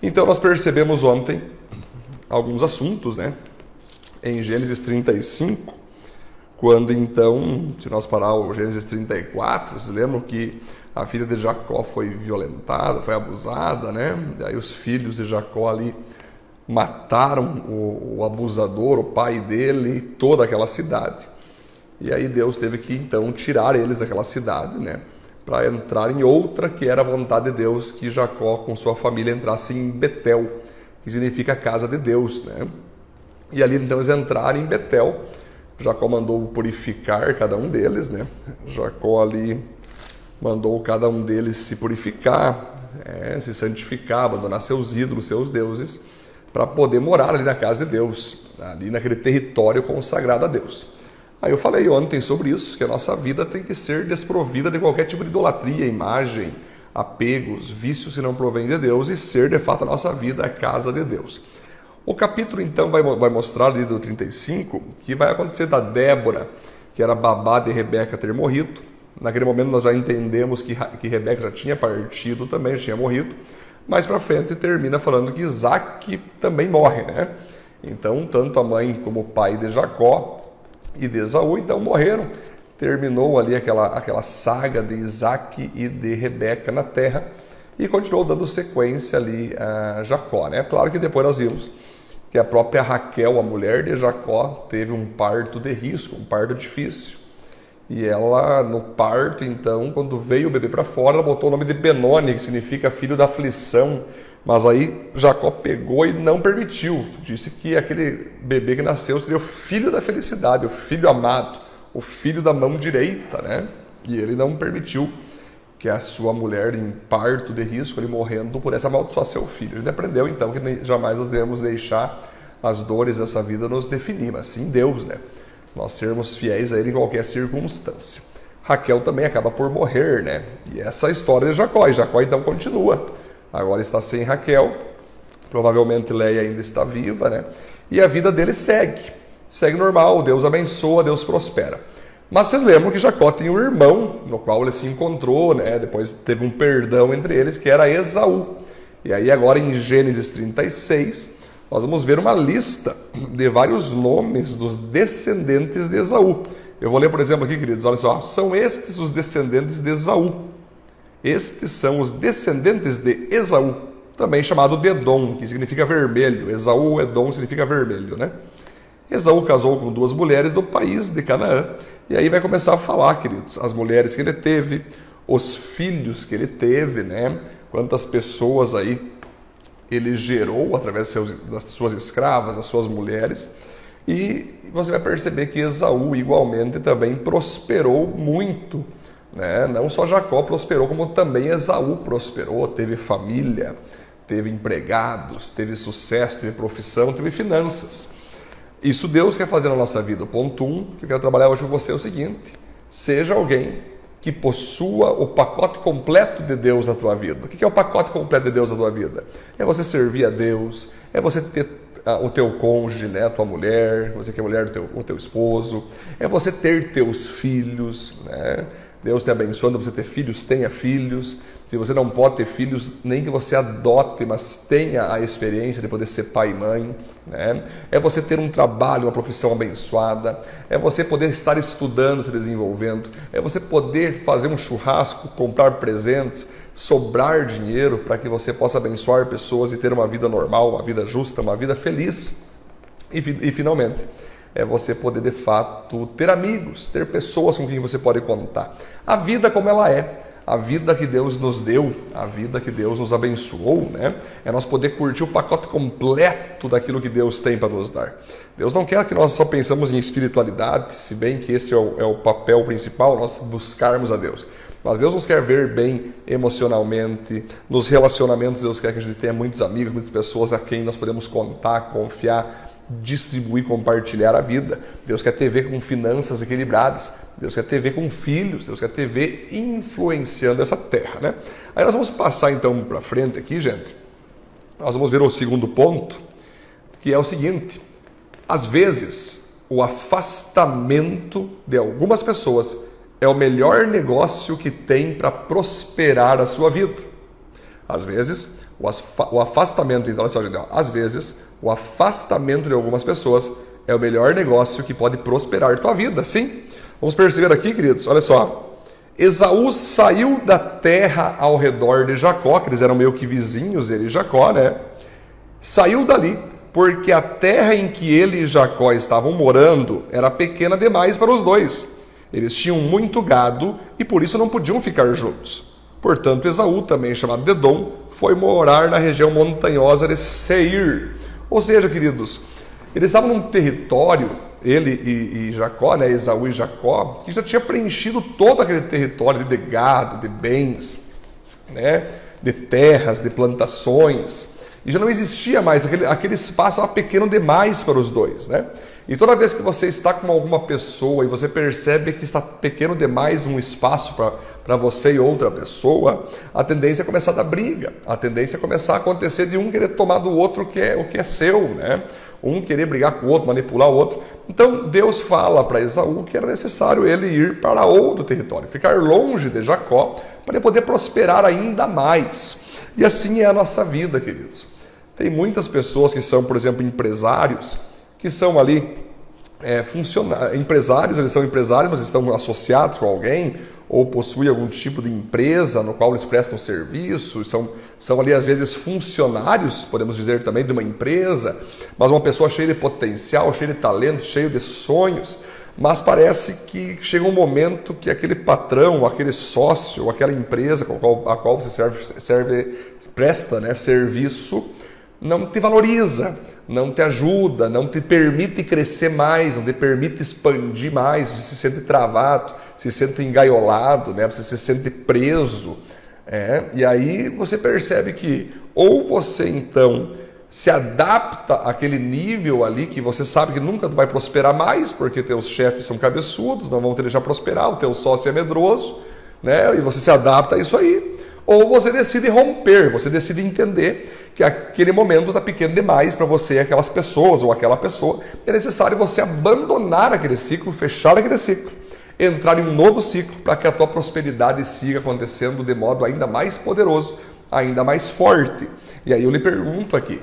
Então nós percebemos ontem alguns assuntos, né? Em Gênesis 35, quando então, se nós parar o Gênesis 34, vocês lembram que a filha de Jacó foi violentada, foi abusada, né? Aí os filhos de Jacó ali mataram o abusador, o pai dele e toda aquela cidade. E aí Deus teve que então tirar eles daquela cidade, né? Para entrar em outra que era a vontade de Deus, que Jacó com sua família entrasse em Betel, que significa casa de Deus, né? E ali então eles entraram em Betel. Jacó mandou purificar cada um deles, né? Jacó ali mandou cada um deles se purificar, se santificar, abandonar seus ídolos, seus deuses, para poder morar ali na casa de Deus, ali naquele território consagrado a Deus. Aí eu falei ontem sobre isso, que a nossa vida tem que ser desprovida de qualquer tipo de idolatria, imagem, apegos, vícios que não provém de Deus, e ser de fato a nossa vida a casa de Deus. O capítulo então vai mostrar ali do 35 que vai acontecer da Débora, que era babá de Rebeca, ter morrido. Naquele momento nós já entendemos que Rebeca já tinha partido também, já tinha morrido. Mais para frente termina falando que Isaac também morre, né? Então tanto a mãe como o pai de Jacó e de Esaú então morreram. Terminou ali aquela saga de Isaac e de Rebeca na terra e continuou dando sequência ali a Jacó, né? Claro que depois nós vimos que a própria Raquel, a mulher de Jacó, teve um parto de risco, um parto difícil. E ela, no parto, então, quando veio o bebê para fora, ela botou o nome de Benoni, que significa filho da aflição. Mas aí Jacó pegou e não permitiu. Disse que aquele bebê que nasceu seria o filho da felicidade, o filho amado, o filho da mão direita, né? E ele não permitiu que a sua mulher, em parto de risco, ele morrendo, pudesse amaldiçoar seu filho. Ele aprendeu, então, que jamais nós devemos deixar as dores dessa vida nos definir, mas sim Deus, né? Nós sermos fiéis a Ele em qualquer circunstância. Raquel também acaba por morrer, né? E essa é a história de Jacó. E Jacó, então, continua. Agora está sem Raquel. Provavelmente Leia ainda está viva, né? E a vida dele segue. Segue normal. Deus abençoa, Deus prospera. Mas vocês lembram que Jacó tinha um irmão, no qual ele se encontrou, né? Depois teve um perdão entre eles, que era Esaú. E aí agora em Gênesis 36, nós vamos ver uma lista de vários nomes dos descendentes de Esaú. Eu vou ler, por exemplo, aqui, queridos, olha só. São estes os descendentes de Esaú. Estes são os descendentes de Esaú, também chamado de Edom, que significa vermelho. Esaú, Edom, significa vermelho, né? Esaú casou com 2 mulheres do país de Canaã. E aí vai começar a falar, queridos, as mulheres que ele teve, os filhos que ele teve, né? Quantas pessoas aí ele gerou através das suas escravas, das suas mulheres. E você vai perceber que Esaú igualmente também prosperou muito, né? Não só Jacó prosperou, como também Esaú prosperou, teve família, teve empregados, teve sucesso, teve profissão, teve finanças. Isso Deus quer fazer na nossa vida. O ponto 1 que eu quero trabalhar hoje com você é o seguinte: seja alguém que possua o pacote completo de Deus na tua vida. O que é o pacote completo de Deus na tua vida? É você servir a Deus, é você ter o teu cônjuge, né, a tua mulher, você que é mulher o teu esposo, é você ter teus filhos, né? Deus te abençoando você ter filhos, tenha filhos. Se você não pode ter filhos, nem que você adote, mas tenha a experiência de poder ser pai e mãe, né? É você ter um trabalho, uma profissão abençoada, é você poder estar estudando, se desenvolvendo, é você poder fazer um churrasco, comprar presentes, sobrar dinheiro para que você possa abençoar pessoas e ter uma vida normal, uma vida justa, uma vida feliz. E finalmente, é você poder de fato ter amigos, ter pessoas com quem você pode contar. A vida como ela é. A vida que Deus nos deu, a vida que Deus nos abençoou, né? É nós poder curtir o pacote completo daquilo que Deus tem para nos dar. Deus não quer que nós só pensamos em espiritualidade, se bem que esse é o papel principal, nós buscarmos a Deus. Mas Deus nos quer ver bem emocionalmente, nos relacionamentos Deus quer que a gente tenha muitos amigos, muitas pessoas a quem nós podemos contar, confiar, distribuir, compartilhar a vida. Deus quer te ver com finanças equilibradas, Deus quer te ver com filhos, Deus quer te ver influenciando essa terra, né? Aí nós vamos passar então para frente aqui, gente. Nós vamos ver o segundo ponto, que é o seguinte: às vezes o afastamento de algumas pessoas é o melhor negócio que tem para prosperar a sua vida. Às vezes o afastamento, então, olha só, gente, às vezes, o afastamento de algumas pessoas é o melhor negócio que pode prosperar tua vida, sim? Vamos perceber aqui, queridos, olha só. Esaú saiu da terra ao redor de Jacó, que eles eram meio que vizinhos, ele e Jacó, né? Saiu dali, porque a terra em que ele e Jacó estavam morando era pequena demais para os dois. Eles tinham muito gado e por isso não podiam ficar juntos. Portanto, Esaú, também chamado de Edom, foi morar na região montanhosa de Seir. Ou seja, queridos, eles estavam num território, ele e Jacó, né, Esaú e Jacó, que já tinha preenchido todo aquele território de gado, de bens, né, de terras, de plantações. E já não existia mais, aquele espaço era pequeno demais para os dois, né? E toda vez que você está com alguma pessoa e você percebe que está pequeno demais um espaço para você e outra pessoa, a tendência é começar a dar briga, a tendência é começar a acontecer de um querer tomar do outro o que é seu, né? Um querer brigar com o outro, manipular o outro. Então Deus fala para Esaú que era necessário ele ir para outro território, ficar longe de Jacó, para ele poder prosperar ainda mais. E assim é a nossa vida, queridos. Tem muitas pessoas que são, por exemplo, empresários, que são ali empresários, eles são empresários, mas estão associados com alguém, ou possuem algum tipo de empresa no qual eles prestam serviço, são ali às vezes funcionários, podemos dizer também, de uma empresa, mas uma pessoa cheia de potencial, cheia de talento, cheia de sonhos, mas parece que chega um momento que aquele patrão, aquele sócio, aquela empresa a qual você presta, né, serviço, não te valoriza, não te ajuda, não te permite crescer mais, não te permite expandir mais, você se sente travado, se sente engaiolado, né? Você se sente preso. E aí você percebe que ou você então se adapta àquele nível ali que você sabe que nunca vai prosperar mais, porque teus chefes são cabeçudos, não vão te deixar prosperar, o teu sócio é medroso, né? E você se adapta a isso aí. Ou você decide romper, você decide entender que aquele momento está pequeno demais para você, aquelas pessoas ou aquela pessoa. É necessário você abandonar aquele ciclo, fechar aquele ciclo, entrar em um novo ciclo para que a tua prosperidade siga acontecendo de modo ainda mais poderoso, ainda mais forte. E aí eu lhe pergunto aqui,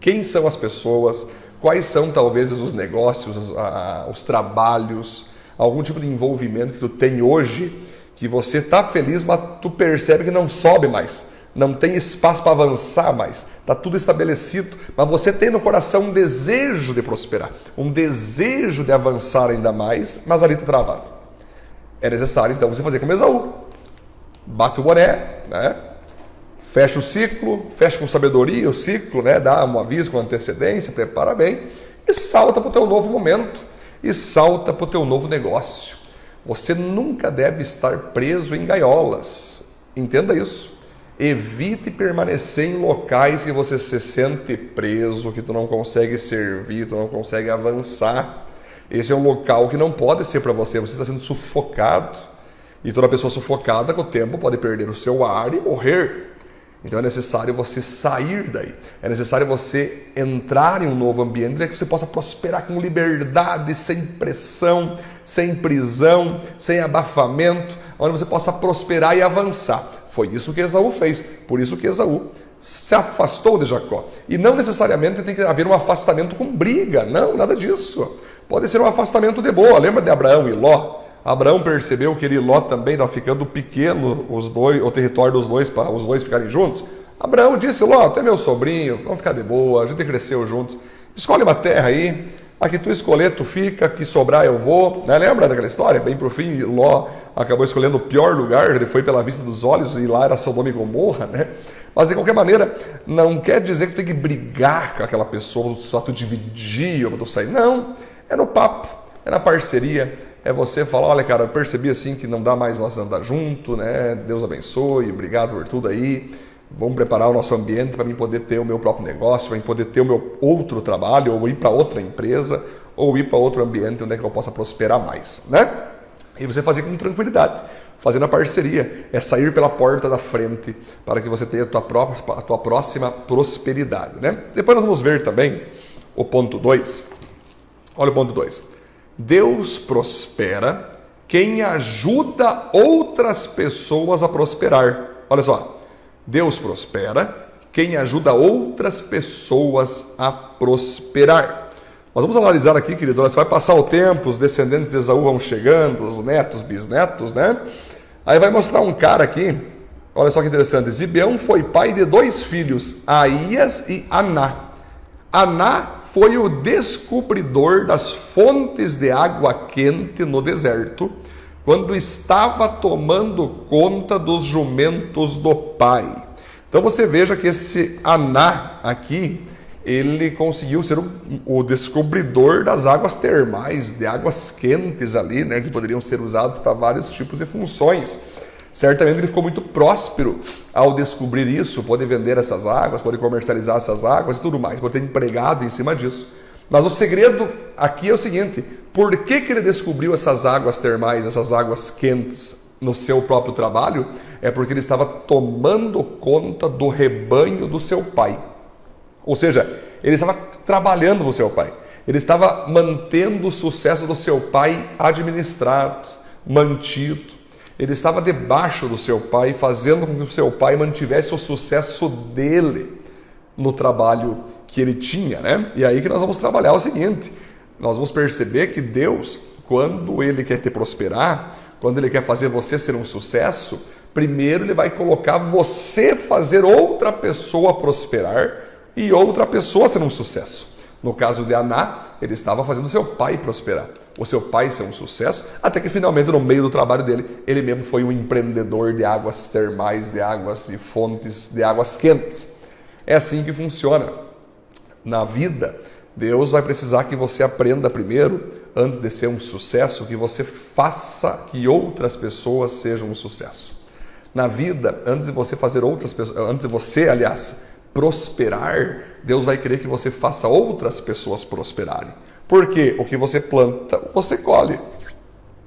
quem são as pessoas, quais são talvez os negócios, os trabalhos, algum tipo de envolvimento que tu tem hoje, que você está feliz, mas tu percebe que não sobe mais, não tem espaço para avançar mais, está tudo estabelecido, mas você tem no coração um desejo de prosperar, um desejo de avançar ainda mais, mas ali está travado. É necessário então você fazer como Esaú, bate o boné, né? Fecha o ciclo, fecha com sabedoria o ciclo, né? Dá um aviso com antecedência, prepara bem e salta para o teu novo momento, e salta para o teu novo negócio. Você nunca deve estar preso em gaiolas. Entenda isso. Evite permanecer em locais que você se sente preso, que tu não consegue servir, tu não consegue avançar. Esse é um local que não pode ser para você. Você está sendo sufocado. E toda pessoa sufocada, com o tempo, pode perder o seu ar e morrer. Então é necessário você sair daí. É necessário você entrar em um novo ambiente para que você possa prosperar com liberdade, sem pressão, sem prisão, sem abafamento, onde você possa prosperar e avançar. Foi isso que Esaú fez. Por isso que Esaú se afastou de Jacó. E não necessariamente tem que haver um afastamento com briga. Não, nada disso. Pode ser um afastamento de boa. Lembra de Abraão e Ló? Abraão percebeu que ele e Ló também estava ficando pequeno, o território dos dois, para os dois ficarem juntos. Abraão disse: Ló, tu é meu sobrinho, vamos ficar de boa, a gente cresceu juntos. Escolhe uma terra aí, a que tu escolher tu fica, que sobrar eu vou. Né? Lembra daquela história? Bem por fim, Ló acabou escolhendo o pior lugar, ele foi pela vista dos olhos e lá era Sodoma e Gomorra, né? Mas de qualquer maneira, não quer dizer que tu tem que brigar com aquela pessoa, só tu dividir ou tu sair. Não, é no papo, é na parceria. É você falar: olha, cara, eu percebi assim que não dá mais nós andar junto, né? Deus abençoe, obrigado por tudo aí. Vamos preparar o nosso ambiente para mim poder ter o meu próprio negócio, para mim poder ter o meu outro trabalho, ou ir para outra empresa, ou ir para outro ambiente onde é que eu possa prosperar mais, né? E você fazer com tranquilidade, fazendo a parceria, é sair pela porta da frente para que você tenha a tua próxima prosperidade, né? Depois nós vamos ver também o ponto 2. Olha o ponto 2. Deus prospera quem ajuda outras pessoas a prosperar. Olha só, Deus prospera quem ajuda outras pessoas a prosperar. Nós vamos analisar aqui, querido, você vai passar o tempo, os descendentes de Esaú vão chegando, os netos, bisnetos, né? Aí vai mostrar um cara aqui, olha só que interessante. Zibeão foi pai de 2 filhos, Aías e Aná. Aná foi o descobridor das fontes de água quente no deserto, quando estava tomando conta dos jumentos do pai. Então você veja que esse Aná aqui, ele conseguiu ser o descobridor das águas termais, de águas quentes ali, né, que poderiam ser usadas para vários tipos de funções. Certamente ele ficou muito próspero ao descobrir isso, pode vender essas águas, pode comercializar essas águas e tudo mais, pode ter empregados em cima disso. Mas o segredo aqui é o seguinte: por que ele descobriu essas águas termais, essas águas quentes no seu próprio trabalho? É porque ele estava tomando conta do rebanho do seu pai. Ou seja, ele estava trabalhando no seu pai. Ele estava mantendo o sucesso do seu pai administrado, mantido. Ele estava debaixo do seu pai, fazendo com que o seu pai mantivesse o sucesso dele no trabalho que ele tinha, né? E aí que nós vamos trabalhar o seguinte: nós vamos perceber que Deus, quando ele quer te prosperar, quando ele quer fazer você ser um sucesso, primeiro ele vai colocar você fazer outra pessoa prosperar e outra pessoa ser um sucesso. No caso de Aná, ele estava fazendo o seu pai prosperar, o seu pai ser um sucesso, até que finalmente no meio do trabalho dele, ele mesmo foi um empreendedor de águas termais, de águas e fontes, de águas quentes. É assim que funciona. Na vida, Deus vai precisar que você aprenda primeiro, antes de ser um sucesso, que você faça que outras pessoas sejam um sucesso. Na vida, antes de você fazer outras pessoas, antes de você, aliás, prosperar, Deus vai querer que você faça outras pessoas prosperarem. Porque o que você planta, você colhe.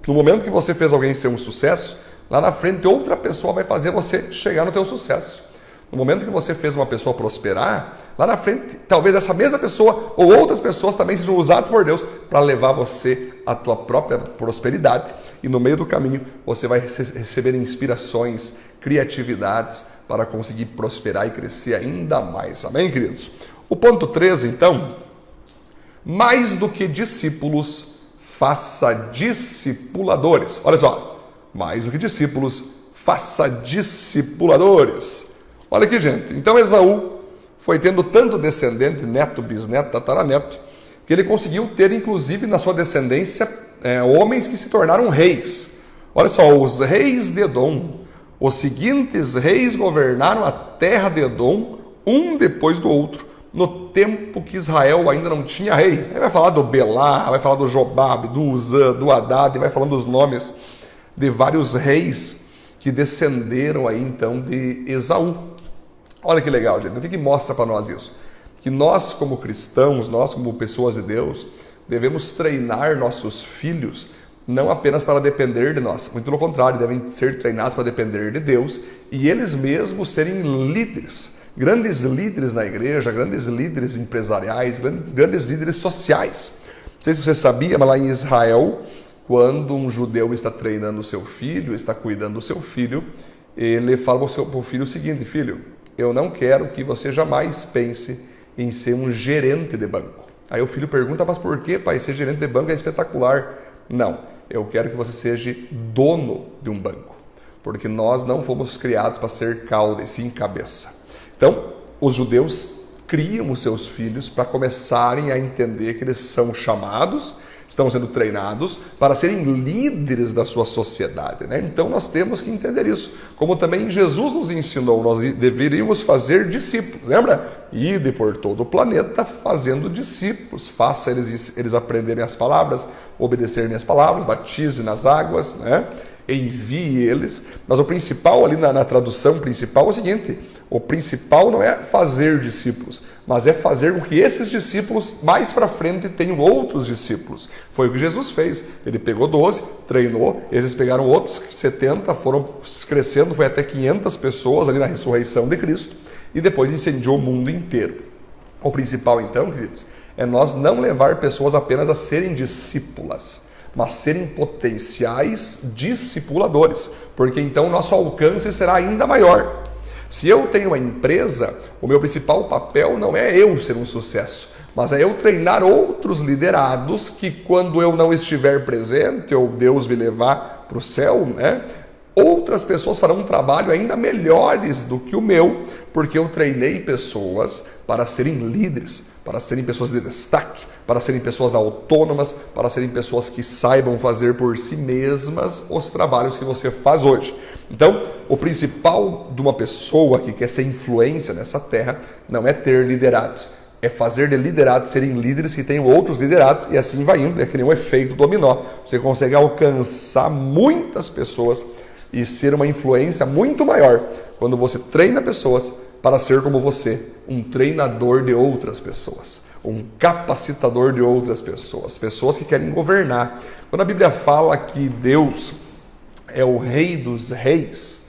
No momento que você fez alguém ser um sucesso, lá na frente outra pessoa vai fazer você chegar no teu sucesso. No momento que você fez uma pessoa prosperar, lá na frente, talvez essa mesma pessoa ou outras pessoas também sejam usadas por Deus para levar você à tua própria prosperidade. E no meio do caminho, você vai receber inspirações, criatividades para conseguir prosperar e crescer ainda mais. Amém, queridos? O ponto 13, então: mais do que discípulos, faça discipuladores. Olha só, mais do que discípulos, faça discipuladores. Olha aqui, gente. Então Esaú foi tendo tanto descendente, neto, bisneto, tataraneto, que ele conseguiu ter, inclusive, na sua descendência, homens que se tornaram reis. Olha só, os reis de Edom, os seguintes reis governaram a terra de Edom, um depois do outro, no tempo que Israel ainda não tinha rei. Aí vai falar do Belá, vai falar do Jobab, do Uzã, do Haddad, vai falando os nomes de vários reis que descenderam aí então de Esaú. Olha que legal, gente. O que mostra para nós isso? Que nós, como cristãos, nós, como pessoas de Deus, devemos treinar nossos filhos não apenas para depender de nós, muito pelo contrário, devem ser treinados para depender de Deus e eles mesmos serem líderes, grandes líderes na igreja, grandes líderes empresariais, grandes líderes sociais. Não sei se você sabia, mas lá em Israel, quando um judeu está treinando o seu filho, está cuidando do seu filho, ele fala para o filho o seguinte: filho, eu não quero que você jamais pense em ser um gerente de banco. Aí o filho pergunta: mas por que, pai? Ser gerente de banco é espetacular. Não, eu quero que você seja dono de um banco, porque nós não fomos criados para ser cauda e sim cabeça. Então, os judeus criam os seus filhos para começarem a entender que eles são chamados, estão sendo treinados para serem líderes da sua sociedade, né? Então nós temos que entender isso. Como também Jesus nos ensinou, nós deveríamos fazer discípulos. Lembra? Ide por todo o planeta fazendo discípulos. Faça eles aprenderem as palavras, obedecerem as palavras, batize nas águas, né? Envie eles. Mas o principal ali na tradução principal é o seguinte: o principal não é fazer discípulos, mas é fazer com que esses discípulos mais para frente tenham outros discípulos. Foi o que Jesus fez. Ele pegou 12, treinou, eles pegaram outros 70, foram crescendo, foi até 500 pessoas ali na ressurreição de Cristo e depois incendiou o mundo inteiro. O principal então, queridos, é nós não levar pessoas apenas a serem discípulas, mas serem potenciais discipuladores, porque então o nosso alcance será ainda maior. Se eu tenho uma empresa, o meu principal papel não é eu ser um sucesso, mas é eu treinar outros liderados que, quando eu não estiver presente ou Deus me levar para o céu, né, outras pessoas farão um trabalho ainda melhores do que o meu, porque eu treinei pessoas para serem líderes, para serem pessoas de destaque, para serem pessoas autônomas, para serem pessoas que saibam fazer por si mesmas os trabalhos que você faz hoje. Então, o principal de uma pessoa que quer ser influência nessa terra não é ter liderados, é fazer de liderados serem líderes que tenham outros liderados, e assim vai indo, é que nem um efeito dominó. Você consegue alcançar muitas pessoas e ser uma influência muito maior quando você treina pessoas para ser como você, um treinador de outras pessoas, um capacitador de outras pessoas, pessoas que querem governar. Quando a Bíblia fala que Deus é o Rei dos Reis,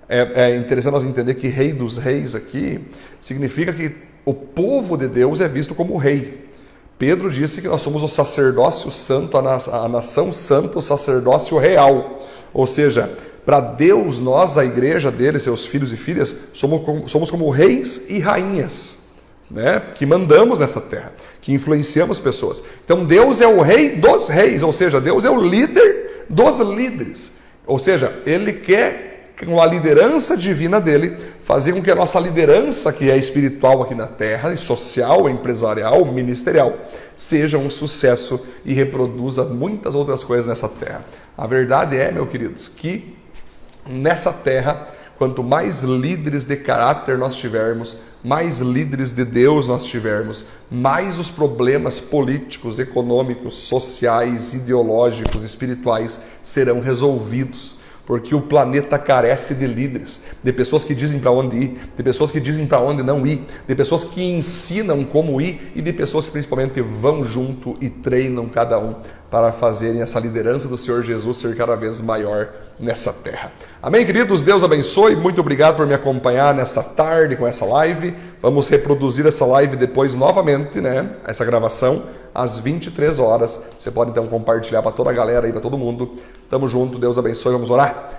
é interessante nós entender que Rei dos Reis aqui significa que o povo de Deus é visto como rei. Pedro disse que nós somos o sacerdócio santo, a nação santa, o sacerdócio real. Ou seja, para Deus, nós, a igreja dele, seus filhos e filhas, somos como reis e rainhas, né? Que mandamos nessa terra, que influenciamos pessoas. Então Deus é o rei dos reis, ou seja, Deus é o líder dos líderes. Ou seja, ele quer, com a liderança divina dele, fazer com que a nossa liderança, que é espiritual aqui na terra, e social, empresarial, ministerial, seja um sucesso e reproduza muitas outras coisas nessa terra. A verdade é, meus queridos, que nessa terra, quanto mais líderes de caráter nós tivermos, mais líderes de Deus nós tivermos, mais os problemas políticos, econômicos, sociais, ideológicos, espirituais serão resolvidos. Porque o planeta carece de líderes, de pessoas que dizem para onde ir, de pessoas que dizem para onde não ir, de pessoas que ensinam como ir e de pessoas que principalmente vão junto e treinam cada um para fazerem essa liderança do Senhor Jesus ser cada vez maior nessa terra. Amém, queridos? Deus abençoe. Muito obrigado por me acompanhar nessa tarde com essa live. Vamos reproduzir essa live depois novamente, né? Essa gravação às 23 horas. Você pode então compartilhar para toda a galera aí, para todo mundo. Tamo junto. Deus abençoe. Vamos orar?